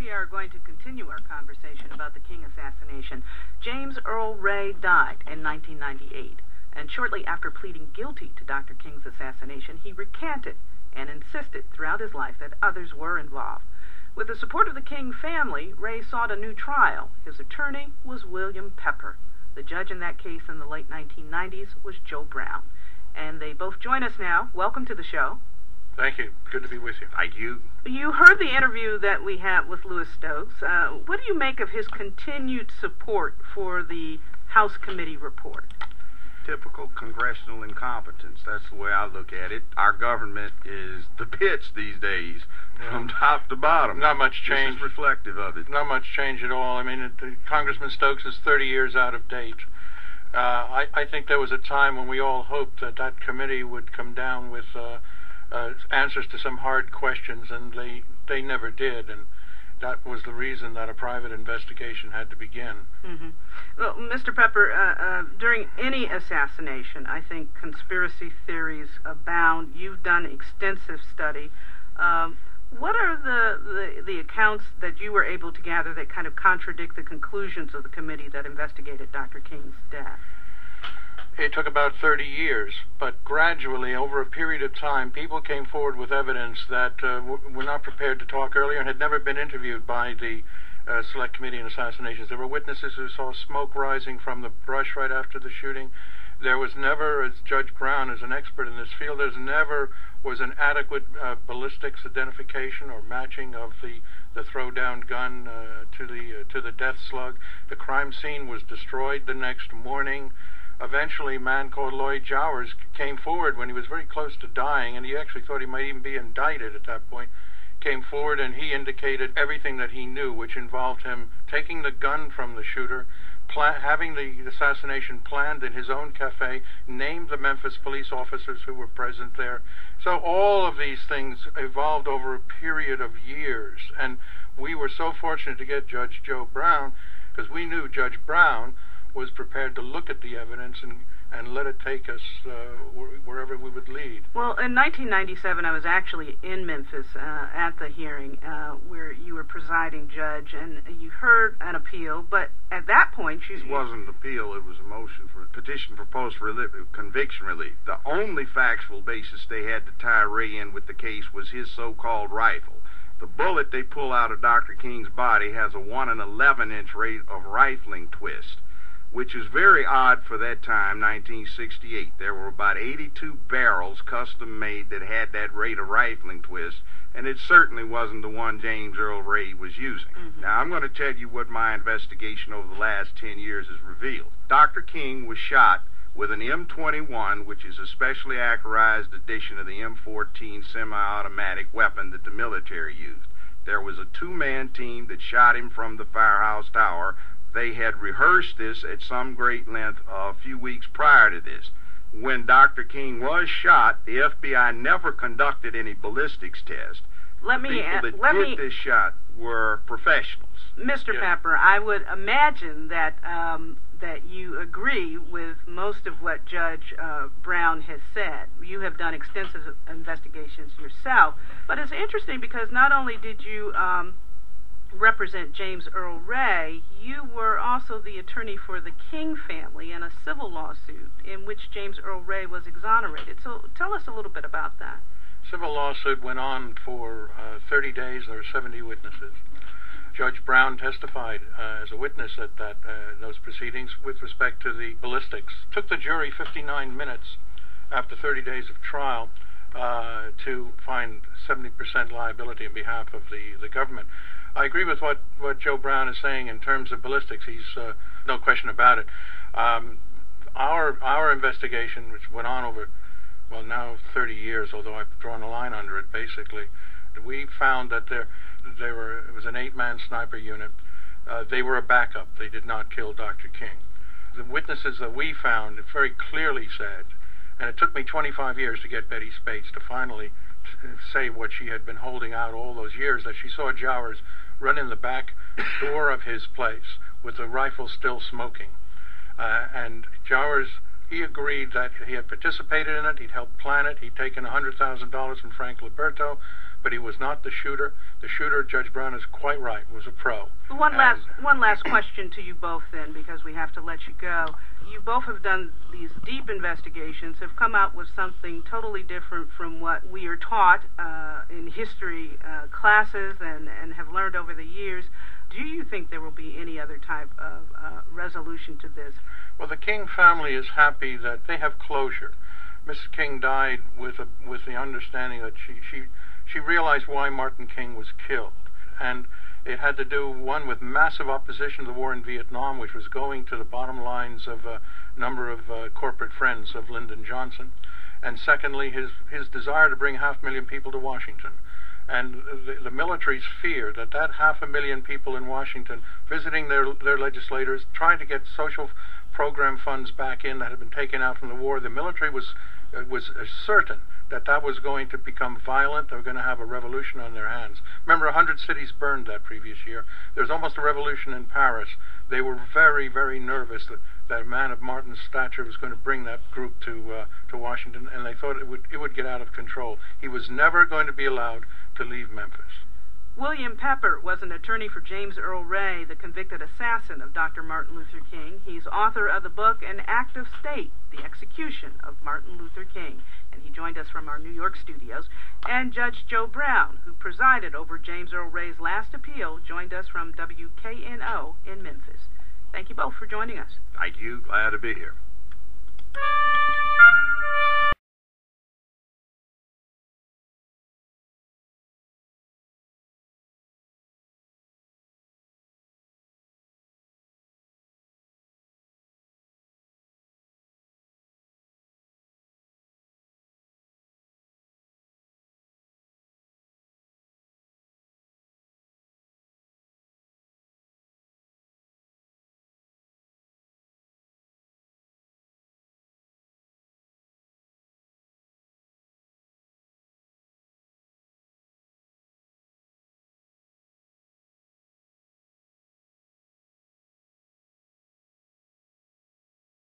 We are going to continue our conversation about the King assassination. James Earl Ray died in 1998, and shortly after pleading guilty to Dr. King's assassination, he recanted and insisted throughout his life that others were involved. With the support of the King family, Ray sought a new trial. His attorney was William Pepper. The judge in that case in the late 1990s was Joe Brown. And they both join us now. Welcome to the show. Thank you. Good to be with you. Thank you. You heard the interview that we had with Louis Stokes. What do you make of his continued support for the House Committee report? Typical congressional incompetence. That's the way I look at it. Our government is the pits these days, from top to bottom. Not much change. This is reflective of it. Not much change at all. I mean, Congressman Stokes is 30 years out of date. I think there was a time when we all hoped that that committee would come down with answers to some hard questions, and they never did, and that was the reason that a private investigation had to begin. Mm-hmm. Well, Mr. Pepper, during any assassination, I think conspiracy theories abound. You've done extensive study. What are the accounts that you were able to gather that kind of contradict the conclusions of the committee that investigated Dr. King's death? It took about 30 years, but gradually, over a period of time, people came forward with evidence that were not prepared to talk earlier and had never been interviewed by the Select Committee on Assassinations. There were witnesses who saw smoke rising from the brush right after the shooting. There was never, as Judge Brown is an expert in this field, there's never was an adequate ballistics identification or matching of the throwdown gun to the death slug. The crime scene was destroyed the next morning. Eventually, a man called Lloyd Jowers came forward when he was very close to dying, and he actually thought he might even be indicted at that point. Came forward and he indicated everything that he knew, which involved him taking the gun from the shooter, having the assassination planned in his own cafe, named the Memphis police officers who were present there. So all of these things evolved over a period of years, and we were so fortunate to get Judge Joe Brown, because we knew Judge Brown was prepared to look at the evidence and let it take us wherever we would lead. Well, in 1997, I was actually in Memphis at the hearing where you were presiding judge, and you heard an appeal, but at that point... It wasn't an appeal, it was a motion for petition for post-conviction relief. The only factual basis they had to tie Ray in with the case was his so-called rifle. The bullet they pull out of Dr. King's body has a 1 11-inch rate of rifling twist, which is very odd for that time, 1968. There were about 82 barrels custom made that had that rate of rifling twist, and it certainly wasn't the one James Earl Ray was using. Mm-hmm. Now, I'm going to tell you what my investigation over the last 10 years has revealed. Dr. King was shot with an M21, which is a specially accurized edition of the M14 semi-automatic weapon that the military used. There was a two-man team that shot him from the firehouse tower. They had rehearsed this at some great length a few weeks prior to this. When Dr. King was shot, the FBI never conducted any ballistics test. The people that did this shot were professionals. Mr. Pepper, I would imagine that that you agree with most of what Judge Brown has said. You have done extensive investigations yourself, but it's interesting because not only did you represent James Earl Ray, you were also the attorney for the King family in a civil lawsuit in which James Earl Ray was exonerated. So tell us a little bit about that. Civil lawsuit went on for 30 days. There were 70 witnesses. Judge Brown testified as a witness at those proceedings with respect to the ballistics. Took the jury 59 minutes after 30 days of trial to find 70% liability on behalf of the government. I agree with what Joe Brown is saying in terms of ballistics. He's no question about it. Our investigation, which went on over, well, now 30 years, although I've drawn a line under it, basically, we found that it was an 8-man sniper unit. They were a backup. They did not kill Dr. King. The witnesses that we found very clearly said, and it took me 25 years to get Betty Spates to finally say what she had been holding out all those years, that she saw Jowers run in the back door of his place with the rifle still smoking. And Jowers, he agreed that he had participated in it, he'd helped plan it, he'd taken $100,000 from Frank Liberto, but he was not the shooter. The shooter, Judge Brown is quite right, was a pro. One last question to you both then, because we have to let you go. You both have done these deep investigations, have come out with something totally different from what we are taught in history classes and have learned over the years. Do you think there will be any other type of resolution to this? Well, the King family is happy that they have closure. Mrs. King died with the understanding that she realized why Martin King was killed, and it had to do, one, with massive opposition to the war in Vietnam, which was going to the bottom lines of a number of corporate friends of Lyndon Johnson, and secondly, his desire to bring 500,000 people to Washington. And the military's fear that 500,000 people in Washington visiting their legislators, trying to get social program funds back in that had been taken out from the war, the military was certain that was going to become violent. They were going to have a revolution on their hands. Remember, 100 cities burned that previous year. There was almost a revolution in Paris. They were very, very nervous that a man of Martin's stature was going to bring that group to Washington, and they thought it would get out of control. He was never going to be allowed to leave Memphis. William Pepper was an attorney for James Earl Ray, the convicted assassin of Dr. Martin Luther King. He's author of the book An Act of State, The Execution of Martin Luther King, and he joined us from our New York studios. And Judge Joe Brown, who presided over James Earl Ray's last appeal, joined us from WKNO in Memphis. Thank you both for joining us. Thank you. Glad to be here.